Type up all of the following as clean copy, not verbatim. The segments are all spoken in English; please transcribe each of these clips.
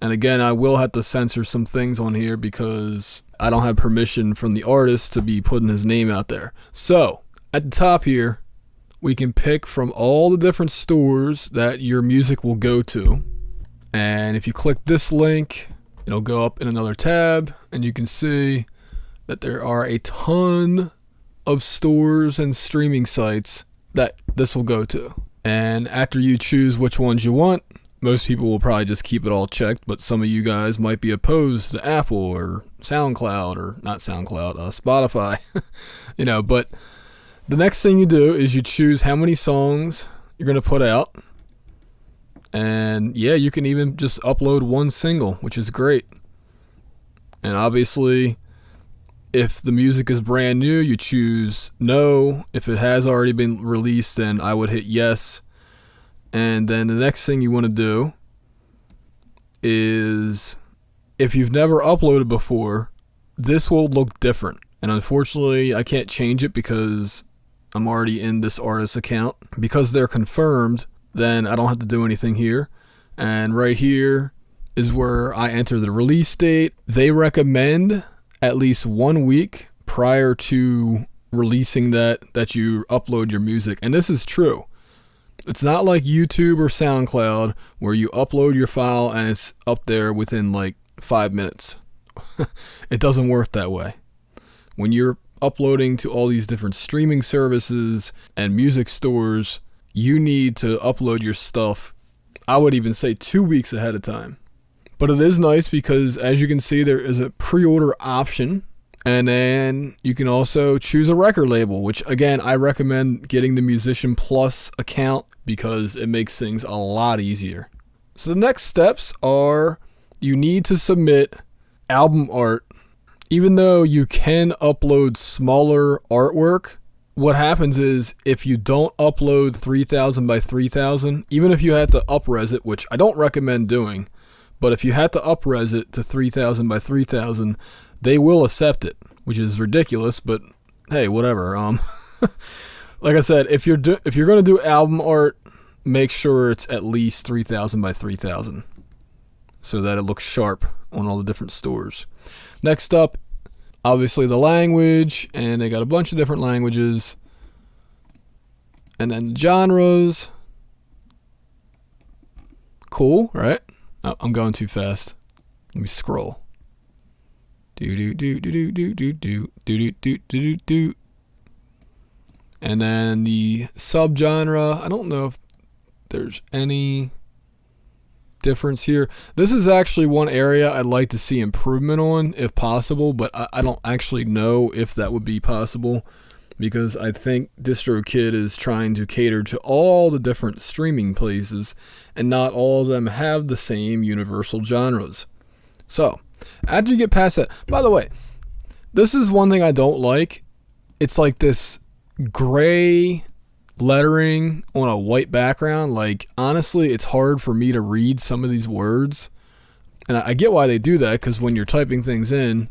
And again, I will have to censor some things on here because I don't have permission from the artist to be putting his name out there. So, at the top here, we can pick from all the different stores that your music will go to. And if you click this link, it'll go up in another tab, and you can see that there are a ton of stores and streaming sites that this will go to. And after you choose which ones you want, most people will probably just keep it all checked, but some of you guys might be opposed to Apple or SoundCloud, or not SoundCloud, Spotify. But the next thing you do is you choose how many songs you're going to put out. And yeah, you can even just upload one single, which is great. And obviously, if the music is brand new, you choose no. If it has already been released, then I would hit yes. And then the next thing you want to do is, if you've never uploaded before, this will look different. And unfortunately, I can't change it because I'm already in this artist account. Because they're confirmed, then I don't have to do anything here. And right here is where I enter the release date. They recommend at least 1 week prior to releasing that you upload your music. And this is true. It's not like YouTube or SoundCloud where you upload your file and it's up there within like 5 minutes. It doesn't work that way. When you're uploading to all these different streaming services and music stores, you need to upload your stuff, I would even say 2 weeks ahead of time. But it is nice because, as you can see, there is a pre-order option. And then you can also choose a record label, which again, I recommend getting the Musician Plus account because it makes things a lot easier. So the next steps are, you need to submit album art. Even though you can upload smaller artwork, what happens is, if you don't upload 3000 by 3000, even if you had to upres it, which I don't recommend doing, but if you had to upres it to 3000 by 3000, they will accept it, which is ridiculous, but hey, whatever. Like I said, if you're going to do album art, make sure it's at least 3000 by 3000 so that it looks sharp on all the different stores. Next up, obviously the language, and they got a bunch of different languages. And then genres. Cool, right? Oh, I'm going too fast. Let me scroll. Do. And then the subgenre, I don't know if there's any difference here. This is actually one area I'd like to see improvement on, if possible, but I don't actually know if that would be possible, because I think DistroKid is trying to cater to all the different streaming places, and not all of them have the same universal genres. So, after you get past that, by the way, this is one thing I don't like. It's like this gray lettering on a white background. Like, honestly, it's hard for me to read some of these words. And I get why they do that, because when you're typing things in,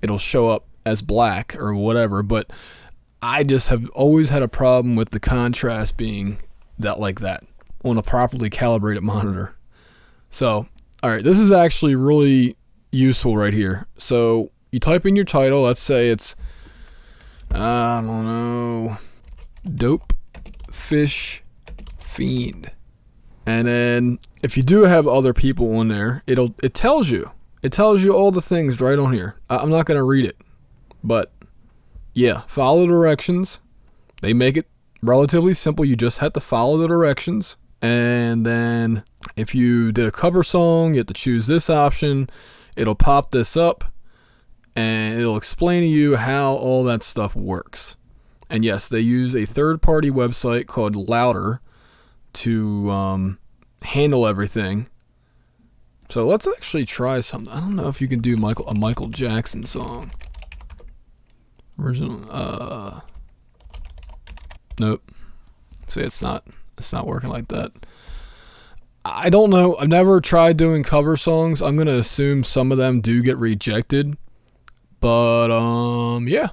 it'll show up as black or whatever. But I just have always had a problem with the contrast being that like that on a properly calibrated monitor. So, alright, this is actually really useful right here. So, you type in your title. Let's say it's, I don't know, Dope Fish Fiend. And then if you do have other people on there, it tells you all the things right on here. I'm not going to read it, but yeah, follow the directions. They make it relatively simple. You just have to follow the directions. And then if you did a cover song, you have to choose this option. It'll pop this up and it'll explain to you how all that stuff works. And yes, they use a third-party website called Louder to handle everything. So let's actually try something. I don't know if you can do a Michael Jackson song. Original. Nope. See, it's not working like that. I don't know. I've never tried doing cover songs. I'm gonna assume some of them do get rejected. But yeah.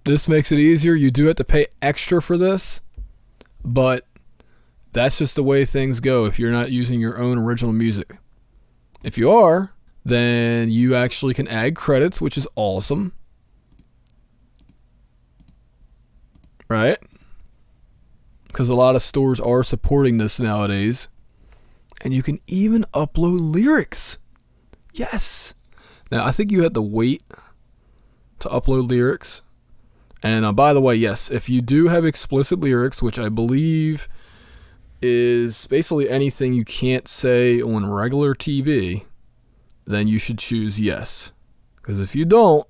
This makes it easier. You do have to pay extra for this, but that's just the way things go if you're not using your own original music. If you are, then you actually can add credits, which is awesome. Right? Because a lot of stores are supporting this nowadays. And you can even upload lyrics. Yes. Now, I think you have to wait to upload lyrics. And by the way, yes, if you do have explicit lyrics, which I believe is basically anything you can't say on regular TV, then you should choose yes. Because if you don't,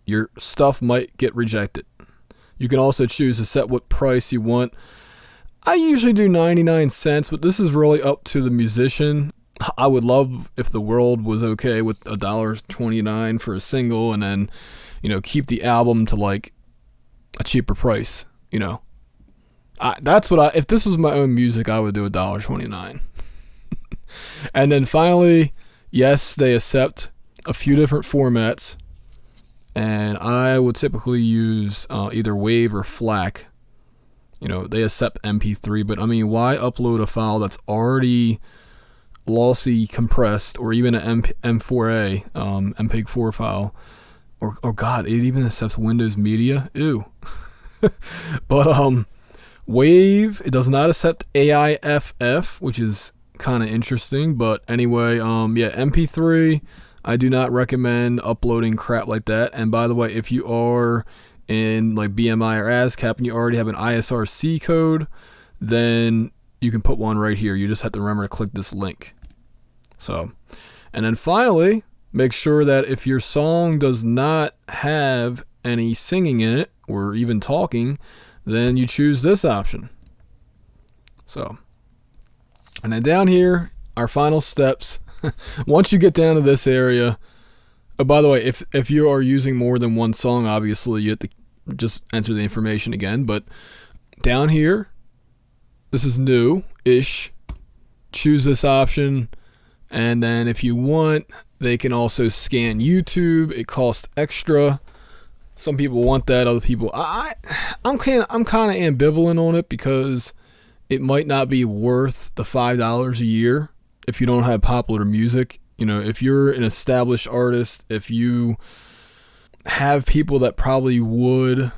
your stuff might get rejected. You can also choose to set what price you want. I usually do 99 cents, but this is really up to the musician. I would love if the world was okay with $1.29 for a single, and then, keep the album to like a cheaper price. That's what if this was my own music, I would do $1.29. And then finally, yes, they accept a few different formats, and I would typically use either WAV or FLAC. They accept MP3, but I mean, why upload a file that's already lossy compressed, or even an M4A, MPEG-4 file, or God, it even accepts Windows Media. Ew. But WAV, it does not accept AIFF, which is kind of interesting. But anyway, yeah, MP3, I do not recommend uploading crap like that. And by the way, if you are in like BMI or ASCAP and you already have an ISRC code, then you can put one right here. You just have to remember to click this link. So, and then finally, make sure that if your song does not have any singing in it or even talking, then you choose this option. So, and then down here, our final steps. Once you get down to this area, oh, by the way, if you are using more than one song, obviously you have to just enter the information again. But down here, this is new-ish. Choose this option. And then if you want, they can also scan YouTube. It costs extra. Some people want that. Other people, I'm kind of ambivalent on it, because it might not be worth the $5 a year if you don't have popular music. If you're an established artist, if you have people that probably would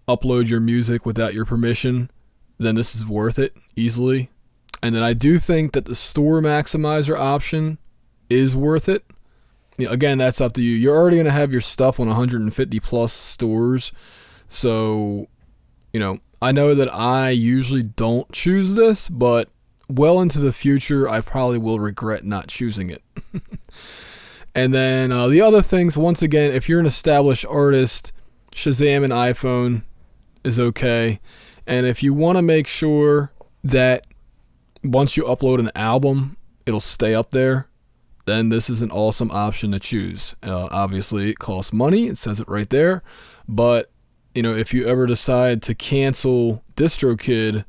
upload your music without your permission, then this is worth it easily. And then I do think that the store maximizer option is worth it. Again, that's up to you. You're already going to have your stuff on 150 plus stores. So, I know that I usually don't choose this, but well into the future, I probably will regret not choosing it. And then the other things, once again, if you're an established artist, Shazam and iPhone is okay. And if you want to make sure that once you upload an album, it'll stay up there, then this is an awesome option to choose. Obviously, it costs money. It says it right there. But, if you ever decide to cancel DistroKid,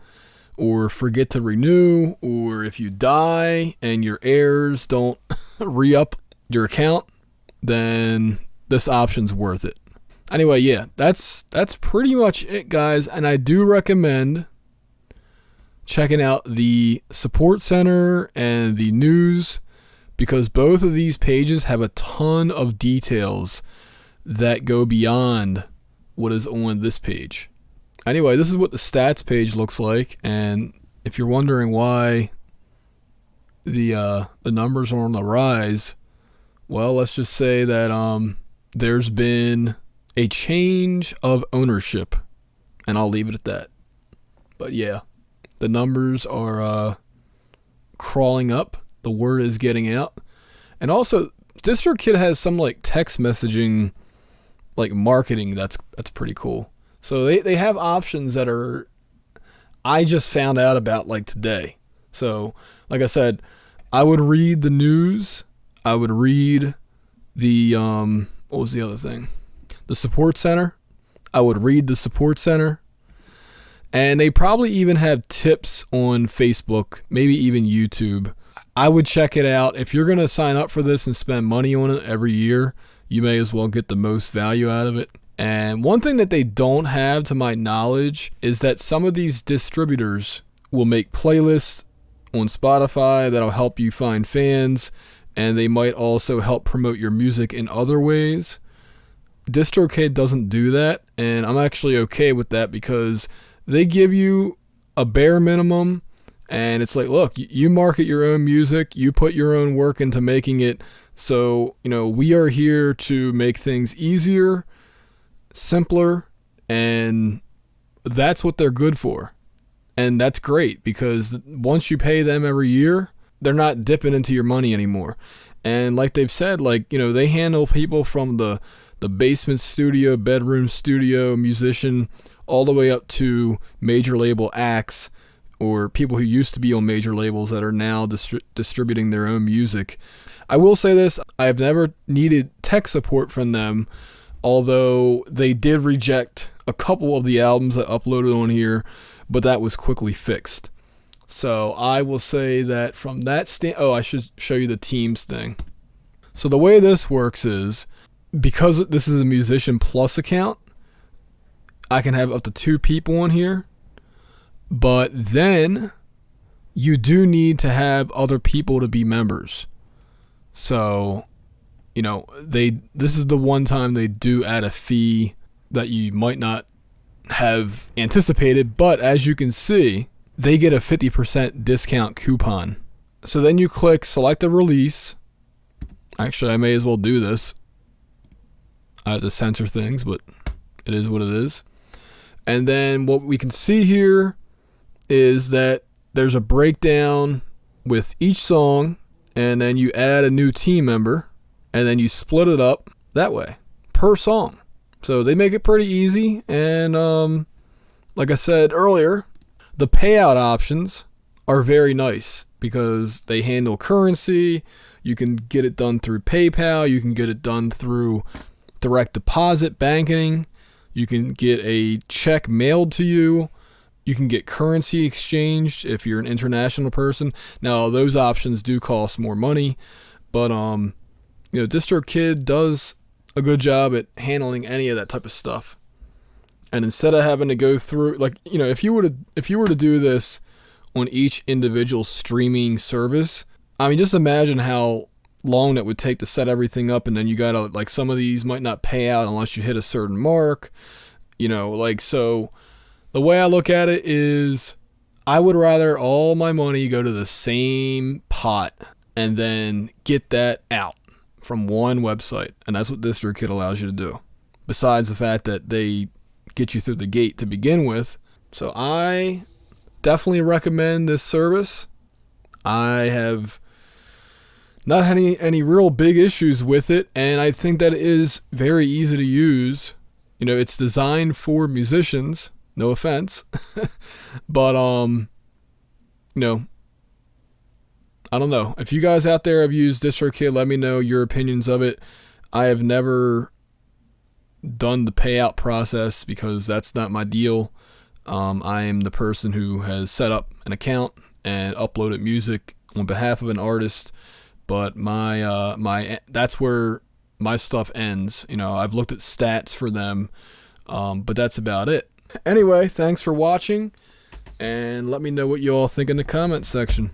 or forget to renew, or if you die and your heirs don't re-up your account, then this option's worth it. Anyway, yeah, that's pretty much it, guys. And I do recommend checking out the support center and the news, because both of these pages have a ton of details that go beyond what is on this page. Anyway, this is what the stats page looks like, and if you're wondering why the numbers are on the rise, well, let's just say that there's been a change of ownership, and I'll leave it at that. But yeah, the numbers are crawling up. The word is getting out. And also, DistroKid has some like text messaging, like marketing that's pretty cool. So they have options that are, I just found out about like today. So like I said, I would read the news. I would read the, what was the other thing? The support center. I would read the support center. And they probably even have tips on Facebook, maybe even YouTube. I would check it out. If you're going to sign up for this and spend money on it every year, you may as well get the most value out of it. And one thing that they don't have, to my knowledge, is that some of these distributors will make playlists on Spotify that'll help you find fans, and they might also help promote your music in other ways. DistroKid doesn't do that, and I'm actually okay with that because they give you a bare minimum, and it's like, look, you market your own music, you put your own work into making it, so, we are here to make things easier, simpler, and that's what they're good for. And that's great because once you pay them every year, they're not dipping into your money anymore. And like they've said, they handle people from the basement studio, bedroom studio musician, all the way up to major label acts or people who used to be on major labels that are now distributing their own music. I will say this, I've never needed tech support from them, although they did reject a couple of the albums I uploaded on here, but that was quickly fixed. So I will say that from that I should show you the Teams thing. So the way this works is, because this is a Musician Plus account, I can have up to 2 people on here, but then you do need to have other people to be members. So, this is the one time they do add a fee that you might not have anticipated, but as you can see, they get a 50% discount coupon. So then you click select a release. Actually, I may as well do this. I have to censor things, but it is what it is. And then what we can see here is that there's a breakdown with each song, and then you add a new team member, and then you split it up that way per song. So they make it pretty easy, and like I said earlier, the payout options are very nice because they handle currency. You can get it done through PayPal. You can get it done through direct deposit banking. You can get a check mailed to you. You can get currency exchanged if you're an international person. Now, those options do cost more money, but DistroKid does a good job at handling any of that type of stuff. And instead of having to go through, if you were to do this on each individual streaming service, I mean, just imagine how long that would take to set everything up, and then you gotta, some of these might not pay out unless you hit a certain mark, so the way I look at it is I would rather all my money go to the same pot and then get that out from one website, and that's what DistroKid allows you to do, besides the fact that they get you through the gate to begin with. So I definitely recommend this service. I have not had any real big issues with it, and I think that it is very easy to use. It's designed for musicians, no offense, but I don't know. If you guys out there have used DistroKid, let me know your opinions of it. I have never done the payout process because that's not my deal. I am the person who has set up an account and uploaded music on behalf of an artist, but my that's where my stuff ends. I've looked at stats for them, but that's about it. Anyway, thanks for watching, and let me know what you all think in the comments section.